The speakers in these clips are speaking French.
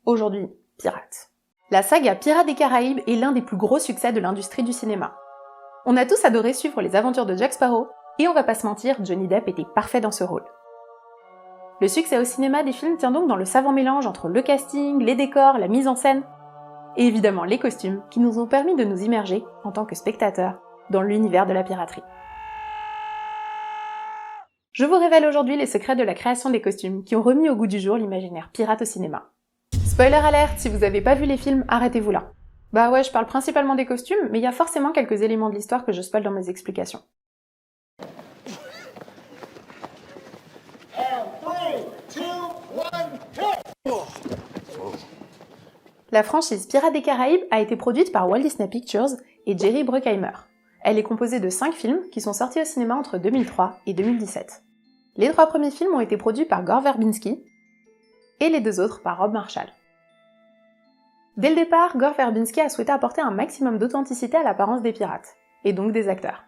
Aujourd'hui, pirates. La saga Pirates des Caraïbes est l'un des plus gros succès de l'industrie du cinéma. On a tous adoré suivre les aventures de Jack Sparrow, et on va pas se mentir, Johnny Depp était parfait dans ce rôle. Le succès au cinéma des films tient donc dans le savant mélange entre le casting, les décors, la mise en scène, et évidemment les costumes, qui nous ont permis de nous immerger, en tant que spectateurs, dans l'univers de la piraterie. Je vous révèle aujourd'hui les secrets de la création des costumes qui ont remis au goût du jour l'imaginaire pirate au cinéma. Spoiler alert, si vous n'avez pas vu les films, arrêtez-vous là. Bah ouais, je parle principalement des costumes, mais il y a forcément quelques éléments de l'histoire que je spoil dans mes explications. La franchise Pirates des Caraïbes a été produite par Walt Disney Pictures et Jerry Bruckheimer. Elle est composée de 5 films qui sont sortis au cinéma entre 2003 et 2017. Les 3 premiers films ont été produits par Gore Verbinski et les 2 autres par Rob Marshall. Dès le départ, Gore Verbinski a souhaité apporter un maximum d'authenticité à l'apparence des pirates, et donc des acteurs.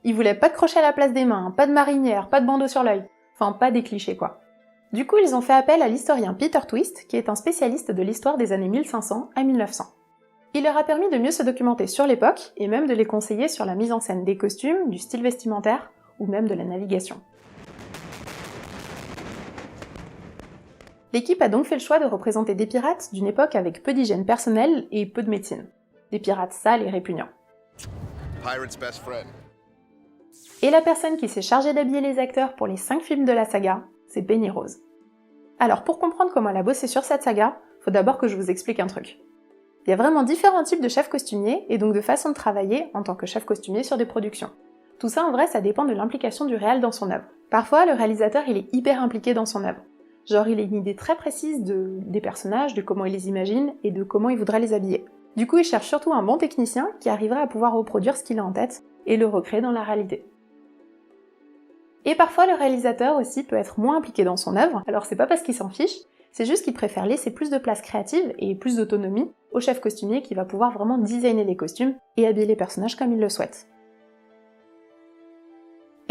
Il voulait pas de crochet à la place des mains, pas de marinière, pas de bandeau sur l'œil, enfin pas des clichés quoi. Du coup, ils ont fait appel à l'historien Peter Twist, qui est un spécialiste de l'histoire des années 1500 à 1900. Il leur a permis de mieux se documenter sur l'époque, et même de les conseiller sur la mise en scène des costumes, du style vestimentaire, ou même de la navigation. L'équipe a donc fait le choix de représenter des pirates d'une époque avec peu d'hygiène personnelle et peu de médecine. Des pirates sales et répugnants. Et la personne qui s'est chargée d'habiller les acteurs pour les 5 films de la saga, c'est Penny Rose. Alors pour comprendre comment elle a bossé sur cette saga, faut d'abord que je vous explique un truc. Il y a vraiment différents types de chefs costumiers et donc de façons de travailler en tant que chef costumier sur des productions. Tout ça en vrai ça dépend de l'implication du réal dans son œuvre. Parfois le réalisateur il est hyper impliqué dans son œuvre. Genre il a une idée très précise des personnages, de comment il les imagine et de comment il voudrait les habiller. Du coup il cherche surtout un bon technicien qui arriverait à pouvoir reproduire ce qu'il a en tête et le recréer dans la réalité. Et parfois le réalisateur aussi peut être moins impliqué dans son œuvre, alors c'est pas parce qu'il s'en fiche, c'est juste qu'il préfère laisser plus de place créative et plus d'autonomie au chef costumier qui va pouvoir vraiment designer les costumes et habiller les personnages comme il le souhaite.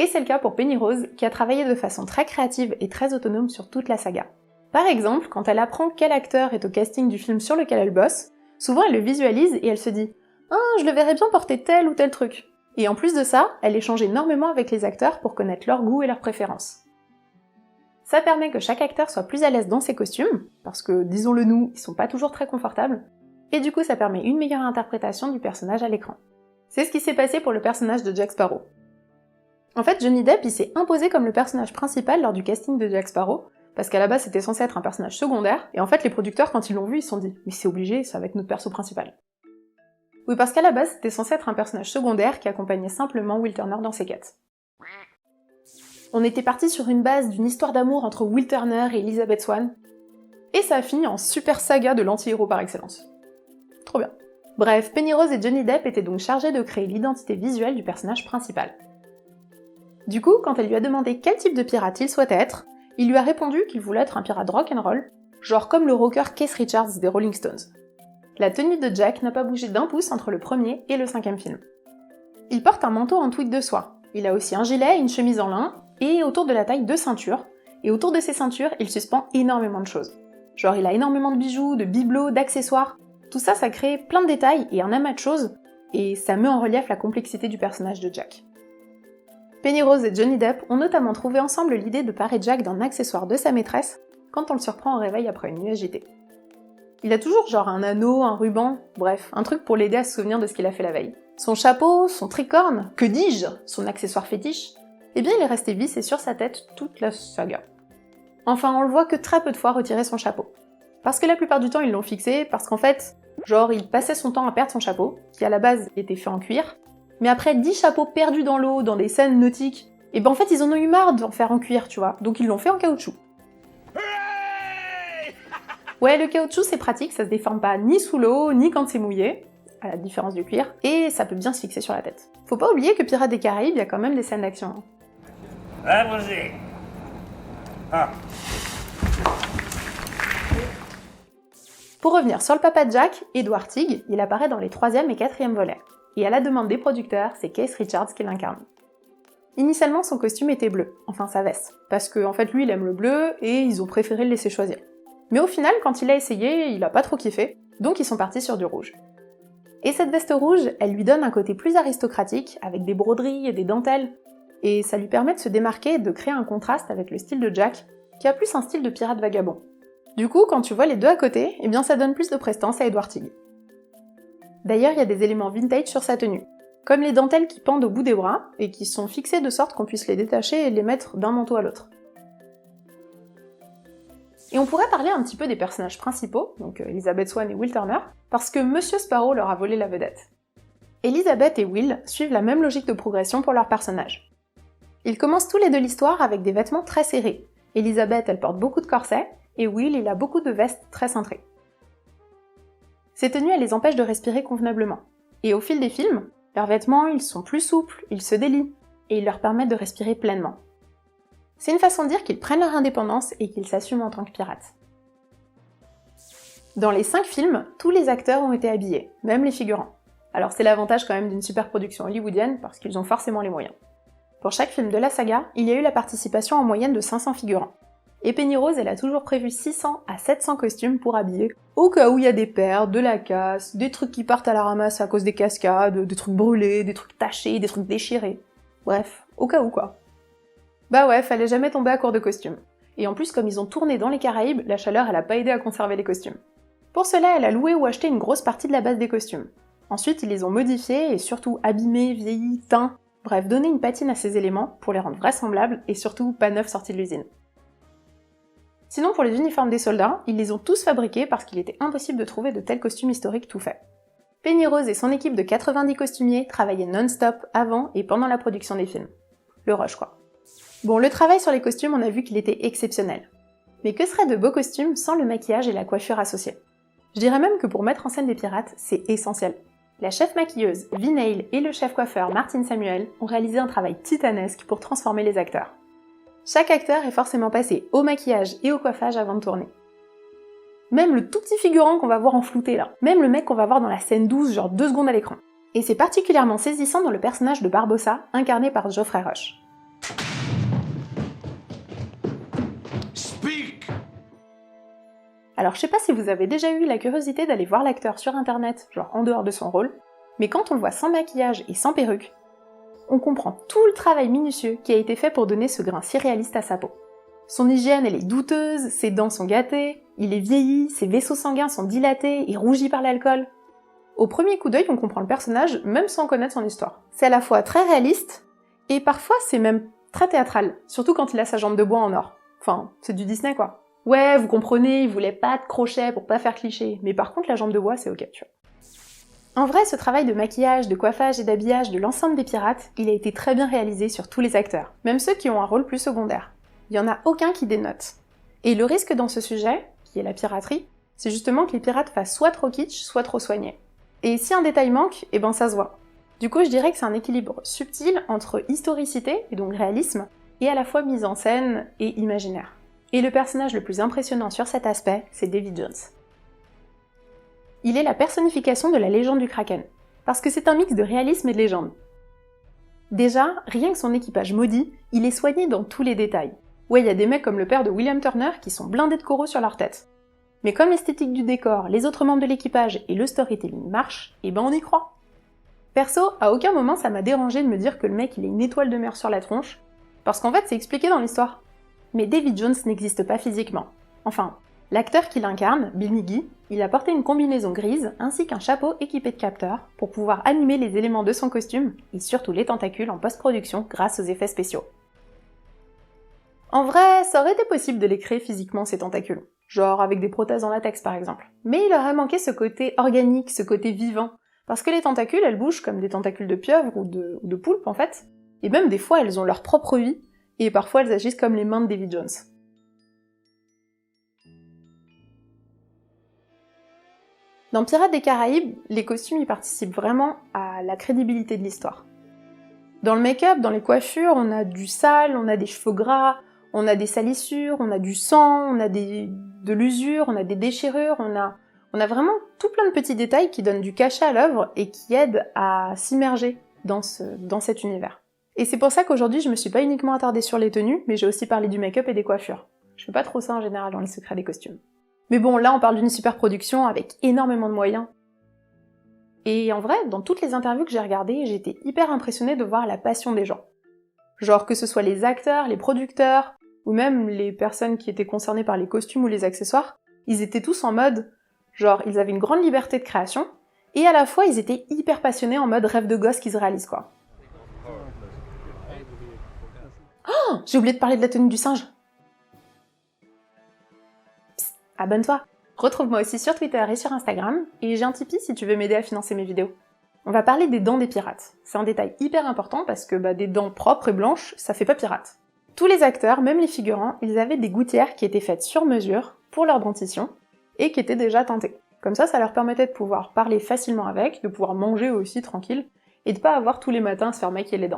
Et c'est le cas pour Penny Rose, qui a travaillé de façon très créative et très autonome sur toute la saga. Par exemple, quand elle apprend quel acteur est au casting du film sur lequel elle bosse, souvent elle le visualise et elle se dit « Ah, je le verrais bien porter tel ou tel truc ». Et en plus de ça, elle échange énormément avec les acteurs pour connaître leurs goûts et leurs préférences. Ça permet que chaque acteur soit plus à l'aise dans ses costumes, parce que, disons-le nous, ils sont pas toujours très confortables, et du coup ça permet une meilleure interprétation du personnage à l'écran. C'est ce qui s'est passé pour le personnage de Jack Sparrow. En fait, Johnny Depp il s'est imposé comme le personnage principal lors du casting de Jack Sparrow, parce qu'à la base c'était censé être un personnage secondaire, et en fait les producteurs quand ils l'ont vu ils se sont dit « mais c'est obligé, ça va être notre perso principal ». Oui, parce qu'à la base, c'était censé être un personnage secondaire qui accompagnait simplement Will Turner dans ses quêtes. On était parti sur une base d'une histoire d'amour entre Will Turner et Elizabeth Swann, et ça a fini en super saga de l'anti-héros par excellence. Trop bien. Bref, Penny Rose et Johnny Depp étaient donc chargés de créer l'identité visuelle du personnage principal. Du coup, quand elle lui a demandé quel type de pirate il souhaitait être, il lui a répondu qu'il voulait être un pirate rock'n'roll, genre comme le rocker Keith Richards des Rolling Stones. La tenue de Jack n'a pas bougé d'1 pouce entre le premier et le 5e film. Il porte un manteau en tweed de soie. Il a aussi un gilet et une chemise en lin, et autour de la taille 2 ceintures, et autour de ces ceintures, il suspend énormément de choses. Genre il a énormément de bijoux, de bibelots, d'accessoires. Tout ça, ça crée plein de détails et un amas de choses, et ça met en relief la complexité du personnage de Jack. Penny Rose et Johnny Depp ont notamment trouvé ensemble l'idée de parer Jack d'un accessoire de sa maîtresse quand on le surprend au réveil après une nuit agitée. Il a toujours genre un anneau, un ruban, bref, un truc pour l'aider à se souvenir de ce qu'il a fait la veille. Son chapeau, son tricorne, que dis-je, son accessoire fétiche, eh bien il est resté vissé sur sa tête toute la saga. Enfin, on le voit que très peu de fois retirer son chapeau. Parce que la plupart du temps ils l'ont fixé, parce qu'en fait, genre il passait son temps à perdre son chapeau, qui à la base était fait en cuir, mais après 10 chapeaux perdus dans l'eau, dans des scènes nautiques, et ben en fait ils en ont eu marre d'en faire en cuir, tu vois, donc ils l'ont fait en caoutchouc. Ouais, le caoutchouc c'est pratique, ça se déforme pas ni sous l'eau, ni quand c'est mouillé, à la différence du cuir, et ça peut bien se fixer sur la tête. Faut pas oublier que Pirates des Caraïbes, il y a quand même des scènes d'action. Allons-y. Ah. Pour revenir sur le papa de Jack, Edward Teague, il apparaît dans les 3e et 4e volets, et à la demande des producteurs, c'est Keith Richards qui l'incarne. Initialement, son costume était bleu, enfin sa veste, parce que en fait lui il aime le bleu, et ils ont préféré le laisser choisir. Mais au final, quand il a essayé, il a pas trop kiffé, donc ils sont partis sur du rouge. Et cette veste rouge, elle lui donne un côté plus aristocratique, avec des broderies et des dentelles, et ça lui permet de se démarquer et de créer un contraste avec le style de Jack, qui a plus un style de pirate vagabond. Du coup, quand tu vois les deux à côté, eh bien ça donne plus de prestance à Edward Teague. D'ailleurs, il y a des éléments vintage sur sa tenue, comme les dentelles qui pendent au bout des bras, et qui sont fixées de sorte qu'on puisse les détacher et les mettre d'un manteau à l'autre. Et on pourrait parler un petit peu des personnages principaux, donc Elizabeth Swann et Will Turner, parce que Monsieur Sparrow leur a volé la vedette. Elizabeth et Will suivent la même logique de progression pour leurs personnages. Ils commencent tous les deux l'histoire avec des vêtements très serrés. Elizabeth, elle porte beaucoup de corsets, et Will, il a beaucoup de vestes très cintrées. Ces tenues, elles les empêchent de respirer convenablement. Et au fil des films, leurs vêtements, ils sont plus souples, ils se délient, et ils leur permettent de respirer pleinement. C'est une façon de dire qu'ils prennent leur indépendance et qu'ils s'assument en tant que pirates. Dans les 5 films, tous les acteurs ont été habillés, même les figurants. Alors c'est l'avantage quand même d'une super production hollywoodienne, parce qu'ils ont forcément les moyens. Pour chaque film de la saga, il y a eu la participation en moyenne de 500 figurants. Et Penny-Rose, elle a toujours prévu 600 à 700 costumes pour habiller, au cas où il y a des pertes, de la casse, des trucs qui partent à la ramasse à cause des cascades, des trucs brûlés, des trucs tachés, des trucs déchirés. Bref, au cas où quoi. Bah ouais, fallait jamais tomber à court de costumes. Et en plus, comme ils ont tourné dans les Caraïbes, la chaleur elle a pas aidé à conserver les costumes. Pour cela, elle a loué ou acheté une grosse partie de la base des costumes. Ensuite, ils les ont modifiés et surtout abîmés, vieillis, teints, bref, donné une patine à ces éléments pour les rendre vraisemblables et surtout pas neufs sortis de l'usine. Sinon, pour les uniformes des soldats, ils les ont tous fabriqués parce qu'il était impossible de trouver de tels costumes historiques tout faits. Penny-Rose et son équipe de 90 costumiers travaillaient non-stop avant et pendant la production des films. Le rush quoi. Bon, le travail sur les costumes, on a vu qu'il était exceptionnel. Mais que seraient de beaux costumes sans le maquillage et la coiffure associés? Je dirais même que pour mettre en scène des pirates, c'est essentiel. La chef maquilleuse Vi Neil et le chef coiffeur Martin Samuel ont réalisé un travail titanesque pour transformer les acteurs. Chaque acteur est forcément passé au maquillage et au coiffage avant de tourner. Même le tout petit figurant qu'on va voir en flouté là, même le mec qu'on va voir dans la scène 12, genre 2 secondes à l'écran. Et c'est particulièrement saisissant dans le personnage de Barbossa, incarné par Geoffrey Rush. Alors je sais pas si vous avez déjà eu la curiosité d'aller voir l'acteur sur internet, genre en dehors de son rôle, mais quand on le voit sans maquillage et sans perruque, on comprend tout le travail minutieux qui a été fait pour donner ce grain si réaliste à sa peau. Son hygiène elle est douteuse, ses dents sont gâtées, il est vieilli, ses vaisseaux sanguins sont dilatés et rougis par l'alcool. Au premier coup d'œil, on comprend le personnage même sans connaître son histoire. C'est à la fois très réaliste, et parfois c'est même très théâtral, surtout quand il a sa jambe de bois en or. Enfin, c'est du Disney quoi. Ouais, vous comprenez, il voulait pas de crochet pour pas faire cliché, mais par contre la jambe de bois c'est ok, tu vois. En vrai, ce travail de maquillage, de coiffage et d'habillage de l'ensemble des pirates, il a été très bien réalisé sur tous les acteurs, même ceux qui ont un rôle plus secondaire. Il y en a aucun qui dénote. Et le risque dans ce sujet, qui est la piraterie, c'est justement que les pirates fassent soit trop kitsch, soit trop soignés. Et si un détail manque, eh ben ça se voit. Du coup, je dirais que c'est un équilibre subtil entre historicité, et donc réalisme, et à la fois mise en scène et imaginaire. Et le personnage le plus impressionnant sur cet aspect, c'est Davy Jones. Il est la personnification de la légende du Kraken, parce que c'est un mix de réalisme et de légende. Déjà, rien que son équipage maudit, il est soigné dans tous les détails. Ouais, il y a des mecs comme le père de William Turner qui sont blindés de coraux sur leur tête. Mais comme l'esthétique du décor, les autres membres de l'équipage et le storytelling marchent, et ben on y croit. Perso, à aucun moment ça m'a dérangé de me dire que le mec il a une étoile de mer sur la tronche, parce qu'en fait c'est expliqué dans l'histoire. Mais Davy Jones n'existe pas physiquement. Enfin, l'acteur qui l'incarne, Bill Nighy, il a porté une combinaison grise ainsi qu'un chapeau équipé de capteurs pour pouvoir animer les éléments de son costume et surtout les tentacules en post-production grâce aux effets spéciaux. En vrai, ça aurait été possible de les créer physiquement ces tentacules, genre avec des prothèses en latex par exemple. Mais il aurait manqué ce côté organique, ce côté vivant, parce que les tentacules elles bougent comme des tentacules de pieuvre ou de poulpe en fait, et même des fois elles ont leur propre vie, et parfois elles agissent comme les mains de Davy Jones. Dans Pirates des Caraïbes, les costumes y participent vraiment à la crédibilité de l'histoire. Dans le make-up, dans les coiffures, on a du sale, on a des cheveux gras, on a des salissures, on a du sang, on a de l'usure, on a des déchirures, on a vraiment tout plein de petits détails qui donnent du cachet à l'œuvre et qui aident à s'immerger dans cet univers. Et c'est pour ça qu'aujourd'hui, je me suis pas uniquement attardée sur les tenues, mais j'ai aussi parlé du make-up et des coiffures. Je fais pas trop ça en général dans les secrets des costumes. Mais bon, là on parle d'une super production avec énormément de moyens. Et en vrai, dans toutes les interviews que j'ai regardées, j'étais hyper impressionnée de voir la passion des gens. Genre que ce soit les acteurs, les producteurs, ou même les personnes qui étaient concernées par les costumes ou les accessoires, ils étaient tous en mode, genre ils avaient une grande liberté de création, et à la fois ils étaient hyper passionnés en mode rêve de gosse qui se réalise quoi. Oh, j'ai oublié de parler de la tenue du singe. Psst, abonne-toi. Retrouve-moi aussi sur Twitter et sur Instagram, et j'ai un Tipeee si tu veux m'aider à financer mes vidéos. On va parler des dents des pirates. C'est un détail hyper important parce que des dents propres et blanches, ça fait pas pirate. Tous les acteurs, même les figurants, ils avaient des gouttières qui étaient faites sur mesure pour leur dentition et qui étaient déjà teintées. Comme ça leur permettait de pouvoir parler facilement avec, de pouvoir manger aussi tranquille et de pas avoir tous les matins à se faire maquiller les dents.